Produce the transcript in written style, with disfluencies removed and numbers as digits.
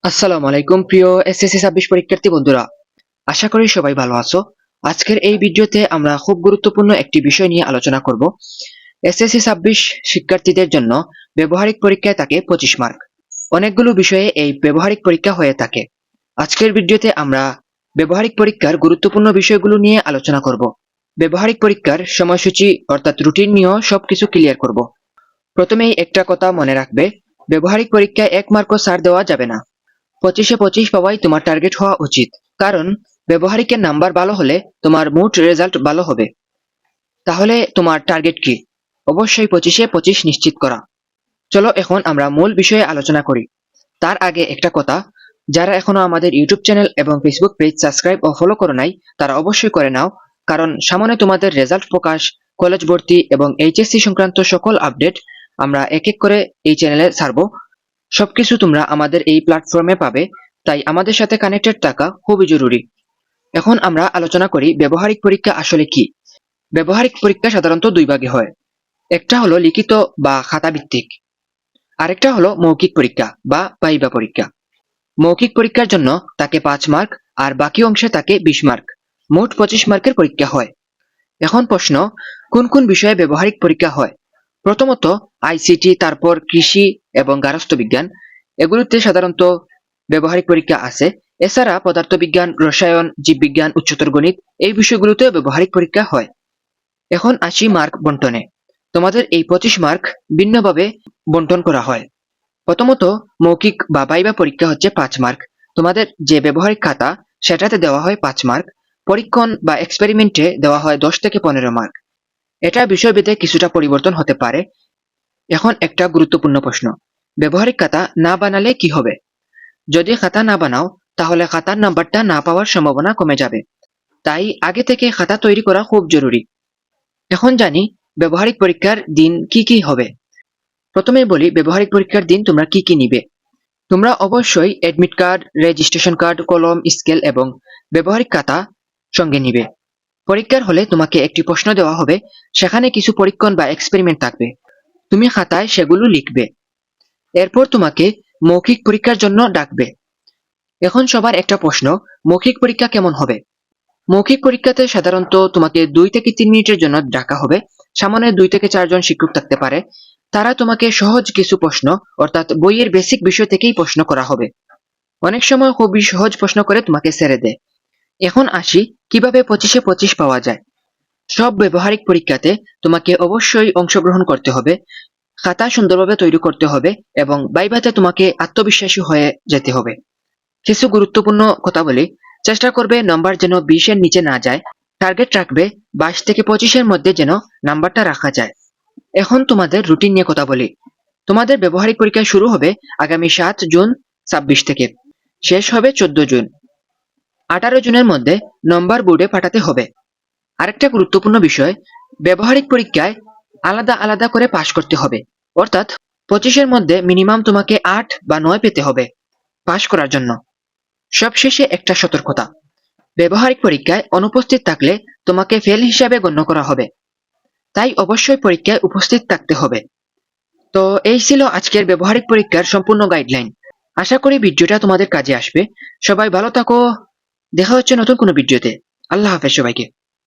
আসসালামু আলাইকুম প্রিয় এসএসসি 26 পরীক্ষার্থী বন্ধুরা, আশা করি সবাই ভালো আছো। আজকের এই ভিডিওতে আমরা খুব গুরুত্বপূর্ণ একটি বিষয় নিয়ে আলোচনা করব। এসএসসি 26 শিক্ষার্থীদের জন্য ব্যবহারিক পরীক্ষায় থাকে 25 মার্ক। অনেকগুলো বিষয়ে এই ব্যবহারিক পরীক্ষা হয়ে থাকে। আজকের ভিডিওতে আমরা ব্যবহারিক পরীক্ষার গুরুত্বপূর্ণ বিষয়গুলো নিয়ে আলোচনা করব। ব্যবহারিক পরীক্ষার সময়সূচি অর্থাৎ রুটিন নিয়েও সবকিছু ক্লিয়ার করব। প্রথমেই একটা কথা মনে রাখবে, ব্যবহারিক পরীক্ষায় 1 মার্কও ছাড় দেওয়া যাবে না। 25-এ 25 পাওয়াই তোমার টার্গেট হওয়া উচিত, কারণ ব্যবহারিকের নাম্বার ভালো হলে তোমার মোট রেজাল্ট ভালো হবে। তাহলে তোমার টার্গেট কি? অবশ্যই 25-এ 25 নিশ্চিত করা। চলো এখন আমরা মূল বিষয়ে আলোচনা করি। তার আগে একটা কথা, যারা এখনো আমাদের ইউটিউব চ্যানেল এবং ফেসবুক পেজ সাবস্ক্রাইব ও ফলো করো নাই, তারা অবশ্যই করে নাও, কারণ সামনে তোমাদের রেজাল্ট প্রকাশ, কলেজ ভর্তি এবং এইচএসসি সংক্রান্ত সকল আপডেট আমরা এক এক করে এই চ্যানেলে ছাড়বো। সবকিছু তোমরা আমাদের এই প্ল্যাটফর্মে পাবে, তাই আমাদের সাথে কানেক্টেড থাকা খুবই জরুরি। এখন আমরা আলোচনা করি ব্যবহারিক পরীক্ষা আসলে কি। ব্যবহারিক পরীক্ষা সাধারণত দুই ভাগে হয়। একটা হলো লিখিত বা খাতা ভিত্তিক, আরেকটা হলো মৌখিক পরীক্ষা বা ভাইভা পরীক্ষা। মৌখিক পরীক্ষার জন্য তাকে 5 মার্ক আর বাকি অংশে তাকে 20 মার্ক, মোট 25 মার্কের পরীক্ষা হয়। এখন প্রশ্ন, কোন কোন বিষয়ে ব্যবহারিক পরীক্ষা হয়? প্রথমত আইসিটি, তারপর কৃষি এবং গার্হস্থ্য বিজ্ঞান, এগুলোতে সাধারণত ব্যবহারিক পরীক্ষা আছে। এছাড়া পদার্থবিজ্ঞান, রসায়ন, জীববিজ্ঞান, উচ্চতর গণিত, এই বিষয়গুলোতেও ব্যবহারিক পরীক্ষা হয়। এখন আসি মার্ক বন্টনে। তোমাদের এই 25 মার্ক ভিন্নভাবে বন্টন করা হয়। প্রথমত মৌখিক বা ভাইভা পরীক্ষা হচ্ছে 5 মার্ক। তোমাদের যে ব্যবহারিক খাতা সেটাতে দেওয়া হয় 5 মার্ক। পরীক্ষণ বা এক্সপেরিমেন্টে দেওয়া হয় 10 থেকে 15 মার্ক। এটা বিষয়ভেদে কিছুটা পরিবর্তন হতে পারে। এখন একটা গুরুত্বপূর্ণ প্রশ্ন, ব্যবহারিক খাতা না বানালে কি হবে? যদি খাতা না বানাও, তাহলে খাতার নাম্বারটা না পাওয়ার সম্ভাবনা কমে যাবে। তাই আগে থেকে খাতা তৈরি করা খুব জরুরি। এখন জানি ব্যবহারিক পরীক্ষার দিন কি কি হবে। প্রথমেই বলি ব্যবহারিক পরীক্ষার দিন তোমরা কি কি নিবে। তোমরা অবশ্যই অ্যাডমিট কার্ড, রেজিস্ট্রেশন কার্ড, কলম, স্কেল এবং ব্যবহারিক খাতা সঙ্গে নিবে। পরীক্ষার হলে তোমাকে একটি প্রশ্ন দেওয়া হবে, সেখানে কিছু পরীক্ষণ বা এক্সপেরিমেন্ট থাকবে। তুমি খাতায় সেগুলো লিখবে। এরপর তোমাকে মৌখিক পরীক্ষার জন্য ডাকবে। এখন সবার একটা প্রশ্ন, মৌখিক পরীক্ষা কেমন হবে? মৌখিক পরীক্ষাতে সাধারণত তোমাকে 2 থেকে 3 মিনিটের জন্য ডাকা হবে। সামনে 2 থেকে 4 জন শিক্ষক থাকতে পারে। তারা তোমাকে সহজ কিছু প্রশ্ন অর্থাৎ বইয়ের বেসিক বিষয় থেকেই প্রশ্ন করা হবে। অনেক সময় খুবই সহজ প্রশ্ন করে তোমাকে ছেড়ে দেয়। এখন আসি কিভাবে 25-এ 25 পাওয়া যায়। সব ব্যবহারিক পরীক্ষাতে তোমাকে অবশ্যই অংশগ্রহণ করতে হবে, খাতা সুন্দরভাবে তৈরি করতে হবে এবং ভাইভাতে তোমাকে আত্মবিশ্বাসী হয়ে যেতে হবে। কিছু গুরুত্বপূর্ণ কথা বলি, চেষ্টা করবে নাম্বার যেন 20-এর নিচে না যায়। টার্গেট রাখবে 22 থেকে 25-এর মধ্যে যেন নাম্বারটা রাখা যায়। এখন তোমাদের রুটিন নিয়ে কথা বলি। তোমাদের ব্যবহারিক পরীক্ষা শুরু হবে আগামী 7 জুন 26 থেকে, শেষ হবে 14 জুন। 18 জুনের মধ্যে নম্বর বোর্ডে পাঠাতে হবে। আরেকটা গুরুত্বপূর্ণ বিষয়, ব্যবহারিক পরীক্ষায় আলাদা আলাদা করে পাশ করতে হবে। অর্থাৎ 25-এর মধ্যে মিনিমাম তোমাকে 8 বা 9 পেতে হবে পাশ করার জন্য। সবশেষে একটা সতর্কতা, ব্যবহারিক পরীক্ষায় অনুপস্থিত থাকলে তোমাকে ফেল হিসাবে গণ্য করা হবে। তাই অবশ্যই পরীক্ষায় উপস্থিত থাকতে হবে। তো এই ছিল আজকের ব্যবহারিক পরীক্ষার সম্পূর্ণ গাইডলাইন। আশা করি ভিডিওটা তোমাদের কাজে আসবে। সবাই ভালো থাকো, দেখা হচ্ছে নতুন কোনো ভিডিওতে। আল্লাহ হাফেজ সবাইকে।